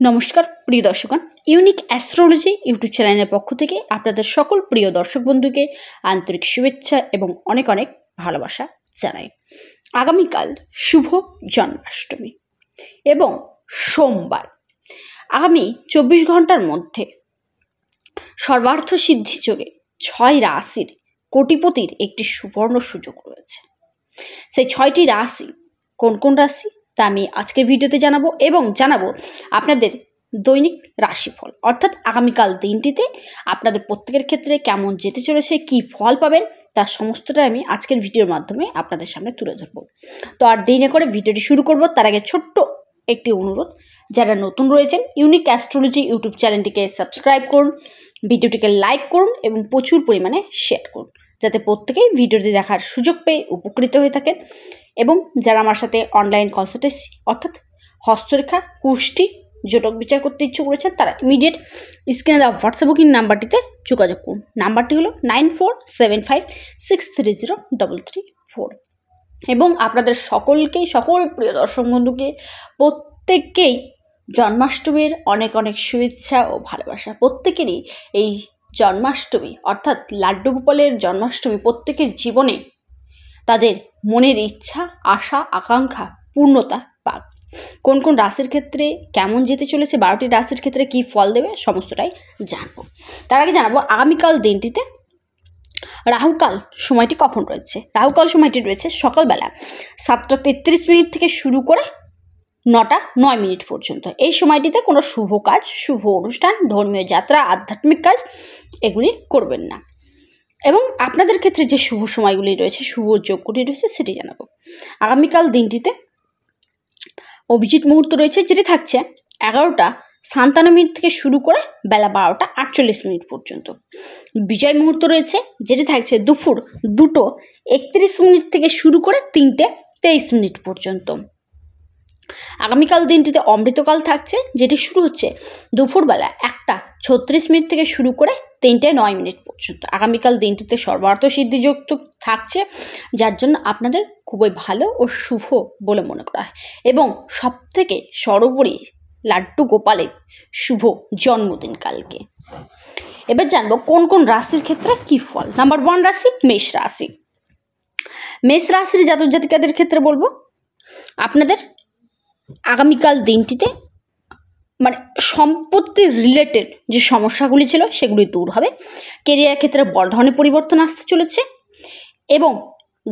নমস্কার প্রিয় দর্শকগণ, unique astrology YouTube চ্যানেলের পক্ষ থেকে আপনাদের সকল প্রিয় দর্শক বন্ধুকে আন্তরিক শুভেচ্ছা এবং অনেক অনেক ভালোবাসা জানাই। আগামীকাল শুভ জন্মাষ্টমী এবং সোমবার। আগামী 24 ঘন্টার মধ্যে সর্বার্থ সিদ্ধি যোগে 6 রাশির কোটিপতির একটি সুবর্ণ সুযোগ রয়েছে। সেই 6টি রাশি কোন কোন রাশি তা আমি আজকের ভিডিওতে জানাবো এবং জানাবো আপনাদের দৈনিক রাশিফল, অর্থাৎ আগামীকাল দিনটিতে আপনাদের প্রত্যেকের ক্ষেত্রে কেমন যেতে চলেছে, কি ফল পাবেন, তার সমস্তটা আমি আজকের ভিডিওর মাধ্যমে আপনাদের সামনে তুলে ধরবো। তো আর দেরি না করে ভিডিওটি শুরু করব। তার আগে ছোট্ট একটি অনুরোধ, যারা নতুন রয়েছেন ইউনিক অ্যাস্ট্রোলজি ইউটিউব চ্যানেলটিকে সাবস্ক্রাইব করুন, ভিডিওটিকে লাইক করুন এবং প্রচুর পরিমাণে শেয়ার করুন, যাতে প্রত্যেকেই ভিডিওটি দেখার সুযোগ পেয়ে উপকৃত হয়ে থাকেন। এবং যারা আমার সাথে অনলাইন কনসালটেন্সি অর্থাৎ হস্তরেখা, কুষ্টি, জটক বিচার করতে ইচ্ছে করেছেন, তারা ইমিডিয়েট স্ক্রিনে দেওয়া হোয়াটসঅ্যাপ বুকিং নাম্বারটিতে যোগাযোগ করুন। নাম্বারটি হলো 9475633334। এবং আপনাদের সকলকেই, সকল প্রিয় দর্শক বন্ধুকে প্রত্যেককেই জন্মাষ্টমীর অনেক অনেক শুভেচ্ছা ও ভালোবাসা। প্রত্যেকেরই এই জন্মাষ্টমী অর্থাৎ লাড্ডু গোপালের জন্মাষ্টমী প্রত্যেকের জীবনে তাদের মনের ইচ্ছা, আশা, আকাঙ্ক্ষা পূর্ণতা পাক। কোন কোন রাশির ক্ষেত্রে কেমন যেতে চলেছে, 12টি রাশির ক্ষেত্রে কী ফল দেবে, সমস্তটাই জানবো। তার আগে জানাবো আগামীকাল দিনটিতে রাহুকাল সময়টি কখন রয়েছে। রাহুকাল সময়টি রয়েছে সকালবেলা 7টা 33 মিনিট থেকে শুরু করে 9টা 9 মিনিট পর্যন্ত। এই সময়টিতে কোনো শুভ কাজ, শুভ অনুষ্ঠান, ধর্মীয় যাত্রা, আধ্যাত্মিক কাজ এগুলি করবেন না। এবং আপনাদের ক্ষেত্রে যে শুভ সময়গুলি রয়েছে, শুভ যোগগুলি রয়েছে, সেটি জানাবো। আগামীকাল দিনটিতে অভিজিৎ মুহূর্ত রয়েছে, যেটি থাকছে 11টা 57 মিনিট থেকে শুরু করে বেলা 12টা 48 মিনিট পর্যন্ত। বিজয় মুহূর্ত রয়েছে, যেটি থাকছে দুপুর 2টো 31 মিনিট থেকে শুরু করে 3টে 23 মিনিট পর্যন্ত। আগামীকাল দিনটিতে অমৃতকাল থাকছে, যেটি শুরু হচ্ছে দুপুরবেলা 1টা 36 মিনিট থেকে শুরু করে 3টে 9 মিনিট পর্যন্ত। আগামীকাল দিনটিতে সর্বার্থ সিদ্ধিযোগ থাকছে, যার জন্য আপনাদের খুবই ভালো ও শুভ বলে মনে করা হয়। এবং সবথেকে সর্বোপরি লাড্ডু গোপালের শুভ জন্মদিন কালকে। এবার জানবো কোন কোন রাশির ক্ষেত্রে কী ফল। নাম্বার 1 রাশি মেষ রাশি। মেষ রাশির জাতক জাতিকাদের ক্ষেত্রে বলবো আপনাদের আগামীকাল দিনটিতে সম্পত্তির রিলেটেড যে সমস্যাগুলি ছিল সেগুলি দূর হবে। কেরিয়ার ক্ষেত্রে বড় ধরনের পরিবর্তন আসতে চলেছে এবং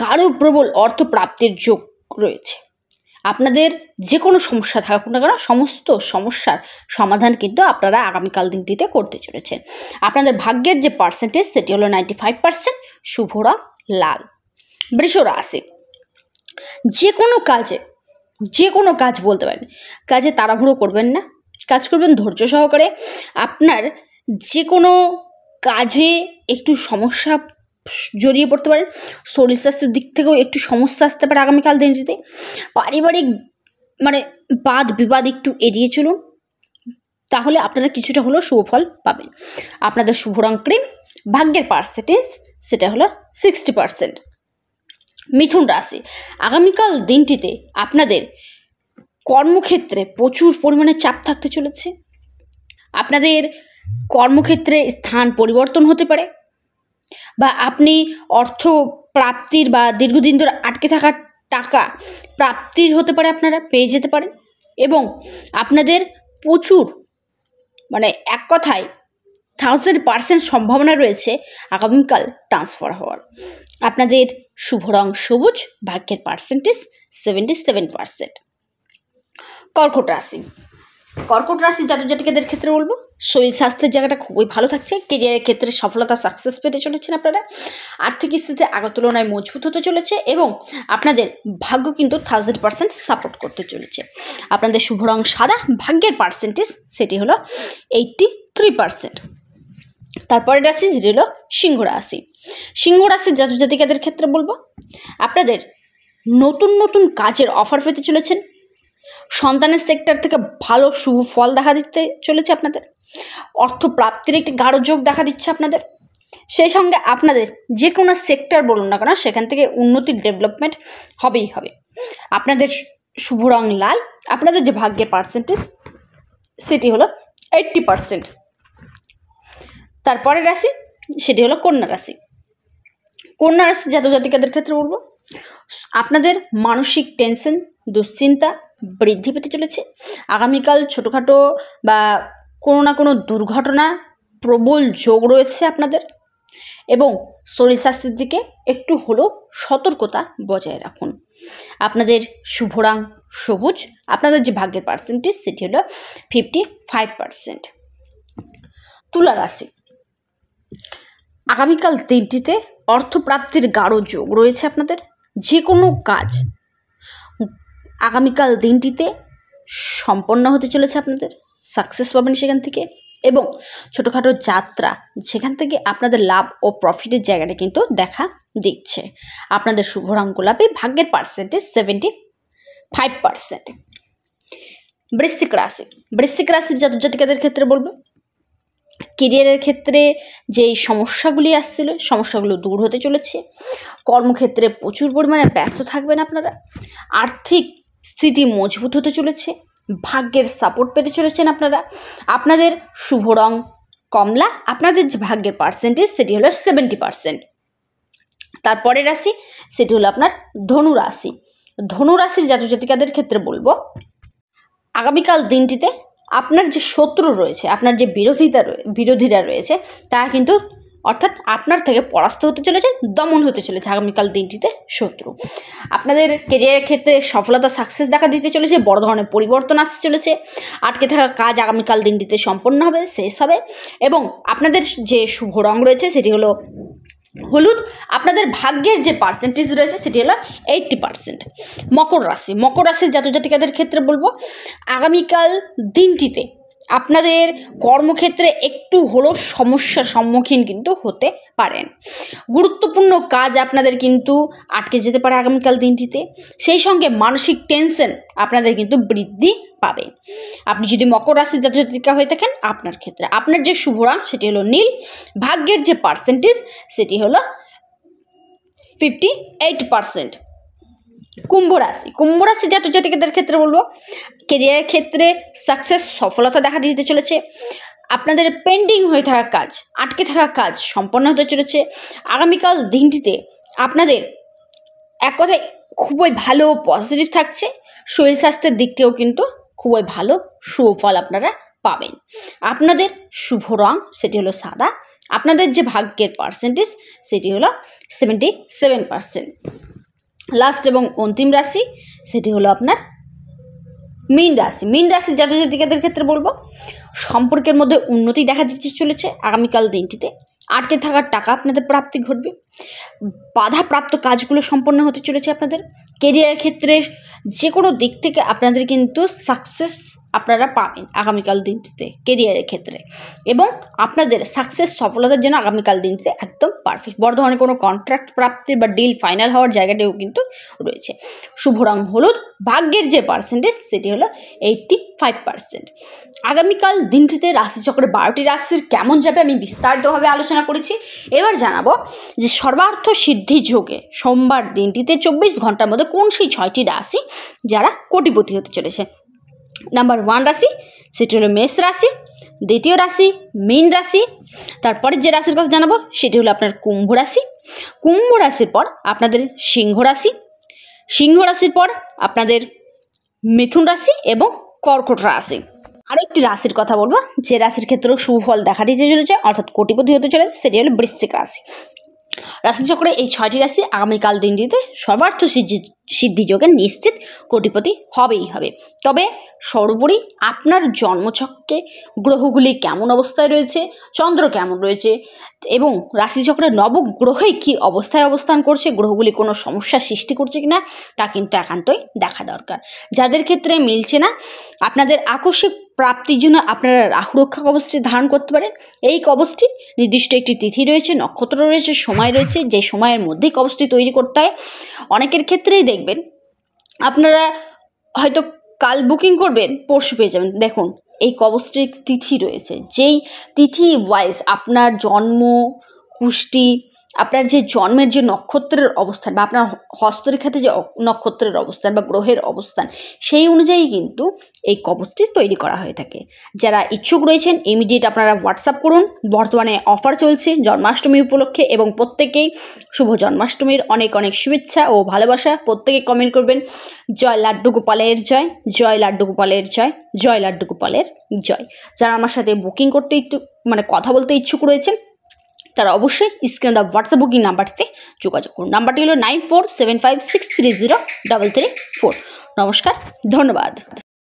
গাঢ় প্রবল অর্থ প্রাপ্তির যোগ রয়েছে। আপনাদের যে কোনো সমস্যা থাকুক না কেন, সমস্ত সমস্যার সমাধান কিন্তু আপনারা আগামীকাল দিনটিতে করতে চলেছেন। আপনাদের ভাগ্যের যে পার্সেন্টেজ সেটি হলো 95%। শুভ রং লাল। বৃষ রাশি। যে কোনো কাজ বলতে পারেন, কাজে তাড়াহুড়ো করবেন না, কাজ করবেন ধৈর্য সহকারে। আপনার যে কোনো কাজে একটু সমস্যা জড়িয়ে পড়তে পারেন, শরীর স্বাস্থ্যের দিক থেকেও একটু সমস্যা আসতে পারে আগামীকাল দিনটিতে। পারিবারিক বাদ বিবাদ একটু এড়িয়ে চলুন, তাহলে আপনারা কিছুটা হলেও সুফল পাবেন। আপনাদের শুভ রং ক্রিম। ভাগ্যের পার্সেন্টেজ সেটা হলো 60%। মিথুন রাশি। আগামীকাল দিনটিতে আপনাদের কর্মক্ষেত্রে প্রচুর পরিমাণে চাপ থাকতে চলেছে। আপনাদের কর্মক্ষেত্রে স্থান পরিবর্তন হতে পারে, বা আপনি অর্থ প্রাপ্তির বা দীর্ঘদিন ধরে আটকে থাকা টাকা প্রাপ্তির হতে পারে, আপনারা পেয়ে যেতে পারেন। এবং আপনাদের প্রচুর এক কথায় 1000% সম্ভাবনা রয়েছে আগামীকাল ট্রান্সফার হওয়ার। আপনাদের শুভ রং সবুজ। ভাগ্যের পার্সেন্টেজ 77%। কর্কট রাশি। কর্কট রাশি জাতক জাতিকাদের ক্ষেত্রে বলবো শরীর স্বাস্থ্যের জায়গাটা খুবই ভালো থাকছে। কেরিয়ারের ক্ষেত্রে সফলতা, সাকসেস পেতে চলেছেন আপনারা। আর্থিক স্থিতি আগের তুলনায় মজবুত হতে চলেছে এবং আপনাদের ভাগ্য কিন্তু 1000% সাপোর্ট করতে চলেছে। আপনাদের শুভ রং সাদা। ভাগ্যের পার্সেন্টেজ সেটি হলো 83%। তারপরের রাশি যেটি হলো সিংহ রাশি। সিংহ রাশির জাতক জাতিকাদের ক্ষেত্রে বলবো আপনাদের নতুন নতুন কাজের অফার পেতে চলেছেন। সন্তানের সেক্টর থেকে ভালো শুভ ফল দেখা দিতে চলেছে আপনাদের। অর্থ প্রাপ্তির একটি গাঢ় যোগ দেখা দিচ্ছে আপনাদের। সেই সঙ্গে আপনাদের যে কোনো সেক্টর বলুন না কেন, সেখান থেকে উন্নতি, ডেভেলপমেন্ট হবেই হবে। আপনাদের শুভ রং লাল। আপনাদের যে ভাগ্যের পার্সেন্টেজ সেটি হলো 80%। তারপরের রাশি সেটি হলো কন্যা রাশি। কন্যা রাশি জাতক জাতিকাদের ক্ষেত্রে বলবো আপনাদের মানসিক টেনশন দুশ্চিন্তা বৃদ্ধি পেতে চলেছে। আগামীকাল ছোটোখাটো বা কোনো না কোনো দুর্ঘটনা প্রবল যোগ রয়েছে আপনাদের, এবং শরীর স্বাস্থ্যের দিকে একটু হলেও সতর্কতা বজায় রাখুন। আপনাদের শুভ রং সবুজ। আপনাদের যে ভাগ্যের পার্সেন্টেজ সেটি হলো 55%। তুলা রাশি, আগামীকাল দিনটিতে অর্থপ্রাপ্তির গাঢ় যোগ রয়েছে আপনাদের। যে কোনো কাজ আগামীকাল দিনটিতে সম্পন্ন হতে চলেছে, আপনাদের সাকসেস পাবেন সেখান থেকে, এবং ছোটোখাটো যাত্রা সেখান থেকে আপনাদের লাভ ও প্রফিটের জায়গাটা কিন্তু দেখা দিচ্ছে। আপনাদের শুভ রং গোলাপি। ভাগ্যের পার্সেন্টেজ 75%। বৃশ্চিক রাশি, বৃশ্চিক রাশির জাতক জাতিকাদের ক্ষেত্রে বলবো কেরিয়ারের ক্ষেত্রে যেই সমস্যাগুলি আসছিল সমস্যাগুলো দূর হতে চলেছে। কর্মক্ষেত্রে প্রচুর পরিমাণে ব্যস্ত থাকবেন আপনারা। আর্থিক স্থিতি মজবুত হতে চলেছে। ভাগ্যের সাপোর্ট পেতে চলেছেন আপনারা। আপনাদের শুভ রং কমলা। আপনাদের যে ভাগ্যের পার্সেন্টেজ সেটি হলো 70%। তারপরের রাশি সেটি হলো আপনার ধনু রাশি। ধনু রাশির জাতক জাতিকাদের ক্ষেত্রে বলবো আগামীকাল দিনটিতে আপনার যে শত্রু রয়েছে, আপনার যে বিরোধীরা রয়েছে তারা কিন্তু অর্থাৎ আপনার থেকে পরাস্ত হতে চলেছে, দমন হতে চলেছে আগামীকাল দিনটিতে শত্রু। আপনাদের কেরিয়ারের ক্ষেত্রে সফলতা সাকসেস দেখা দিতে চলেছে। বড় ধরনের পরিবর্তন আসতে চলেছে। আটকে থাকা কাজ আগামীকাল দিনটিতে সম্পন্ন হবে, শেষ হবে। এবং আপনাদের যে শুভ রং রয়েছে সেটি হলো হলুদ। আপনাদের ভাগ্যের যে পার্সেন্টেজ রয়েছে সেটি হলো 80%। মকর রাশি, মকর রাশির জাতক জাতিকাদের ক্ষেত্রে বলবো আগামীকাল দিনটিতে আপনাদের কর্মক্ষেত্রে একটু হলেও সমস্যার সম্মুখীন কিন্তু হতে পারেন। গুরুত্বপূর্ণ কাজ আপনাদের কিন্তু আটকে যেতে পারে আগামীকাল দিনটিতে। সেই সঙ্গে মানসিক টেনশন আপনাদের কিন্তু বৃদ্ধি পাবে। আপনি যদি মকর রাশির জাতক জাতিকা হয়ে থাকেন আপনার ক্ষেত্রে আপনার যে শুভ রং সেটি হলো নীল। ভাগ্যের যে পার্সেন্টেজ সেটি হলো 58%। কুম্ভ রাশি, কুম্ভ রাশি জাতক জাতিকাদের ক্ষেত্রে বলবো কেরিয়ারের ক্ষেত্রে সাকসেস সফলতা দেখা দিতে চলেছে। আপনাদের পেন্ডিং হয়ে থাকা কাজ, আটকে থাকা কাজ সম্পন্ন হতে চলেছে আগামীকাল দিনটিতে। আপনাদের এক কথায় খুবই ভালো পজিটিভ থাকছে। শরীর স্বাস্থ্যের দিক থেকেও কিন্তু খুবই ভালো সুফল আপনারা পাবেন। আপনাদের শুভ রং সেটি হলো সাদা। আপনাদের যে ভাগ্যের পার্সেন্টেজ সেটি হলো 77%। লাস্ট এবং অন্তিম রাশি সেটি হলো আপনার মীন রাশি। মীন রাশির জাতক জাতিকাদের ক্ষেত্রে বলবো সম্পর্কের মধ্যে উন্নতি দেখা দিতে চলেছে আগামীকাল দিনটিতে। আটকে থাকার টাকা আপনাদের প্রাপ্তি ঘটবে। বাধাপ্রাপ্ত কাজগুলো সম্পন্ন হতে চলেছে আপনাদের। কেরিয়ারের ক্ষেত্রে যে কোনো দিক থেকে আপনাদের কিন্তু সাকসেস আপনারা পাবেন আগামীকাল দিনটিতে কেরিয়ারের ক্ষেত্রে, এবং আপনাদের সাকসেস সফলতার জন্য আগামীকাল দিনটিতে একদম পারফেক্ট। বড় ধরনের কোনো কন্ট্রাক্ট প্রাপ্তির বা ডিল ফাইনাল হওয়ার জায়গাটাও কিন্তু রয়েছে। শুভ রং হলুদ। ভাগ্যের যে পার্সেন্টেজ সেটি হলো 85%। আগামীকাল দিনটিতে রাশিচক্রের 12টি রাশির কেমন যাবে আমি বিস্তারিতভাবে আলোচনা করেছি। এবার জানাবো যে সর্বার্থ সিদ্ধি যোগে সোমবার দিনটিতে 24 ঘন্টার মধ্যে কোন সেই 6টি রাশি যারা কোটিপতি হতে চলেছে। নাম্বার 1 রাশি সেটি হলো মেষ রাশি। দ্বিতীয় রাশি মীন রাশি। তারপরে যে রাশির কথা জানাবো সেটি হলো আপনার কুম্ভ রাশি। কুম্ভ রাশির পর আপনাদের সিংহ রাশি। সিংহ রাশির পর আপনাদের মিথুন রাশি এবং কর্কট রাশি। আরেকটি রাশির কথা বলবো যে রাশির ক্ষেত্রেও সুফল দেখা দিতে চলেছে অর্থাৎ কোটিপতি হতে চলেছে সেটি হলো বৃশ্চিক রাশি। রাশিচক্রে এই 6টি রাশি আগামীকাল দিনটিতে সর্বার্থ সিদ্ধি যোগে নিশ্চিত কোটিপতি হবেই হবে। তবে সর্বোপরি আপনার জন্মছকে গ্রহগুলি কেমন অবস্থায় রয়েছে, চন্দ্র কেমন রয়েছে এবং রাশিচক্রের নবগ্রহে কী অবস্থায় অবস্থান করছে, গ্রহগুলি কোনো সমস্যার সৃষ্টি করছে কিনা তা কিন্তু একান্তই দেখা দরকার। যাদের ক্ষেত্রে মিলছে না আপনাদের আকস্মিক প্রাপ্তির জন্য আপনারা রাহু রক্ষা কবচটি ধারণ করতে পারেন। এই কবচটি নির্দিষ্ট একটি তিথি রয়েছে, নক্ষত্র রয়েছে, সময় রয়েছে, যে সময়ের মধ্যেই কবচটি তৈরি করতে হয়। অনেকের ক্ষেত্রেই দেখবেন আপনারা হয়তো কাল বুকিং করবেন পরশু পেয়ে যাবেন। দেখুন এই কবচটির তিথি রয়েছে, যেই তিথি ওয়াইজ আপনার জন্ম কুষ্টি আপনার যে জন্মের যে নক্ষত্রের অবস্থান বা আপনার হস্তরেখাতে যে নক্ষত্রের অবস্থান বা গ্রহের অবস্থান, সেই অনুযায়ী কিন্তু এই কবচটি তৈরি করা হয়ে থাকে। যারা ইচ্ছুক রয়েছেন ইমিডিয়েট আপনারা হোয়াটসঅ্যাপ করুন। বর্তমানে অফার চলছে জন্মাষ্টমী উপলক্ষে, এবং প্রত্যেকেই শুভ জন্মাষ্টমীর অনেক অনেক শুভেচ্ছা ও ভালোবাসা। প্রত্যেকে কমেন্ট করবেন জয় লাড্ডু গোপালের জয়, জয় লাড্ডু গোপালের জয়, জয় লাড্ডু গোপালের জয়। যারা আমার সাথে বুকিং করতে কথা বলতে ইচ্ছুক রয়েছেন তারা অবশ্যই স্ক্রিনে দেওয়া হোয়াটসঅ্যাপ বুকিং নাম্বারটিতে যোগাযোগ করুন। নাম্বারটি হলো 9475630334। নমস্কার, ধন্যবাদ।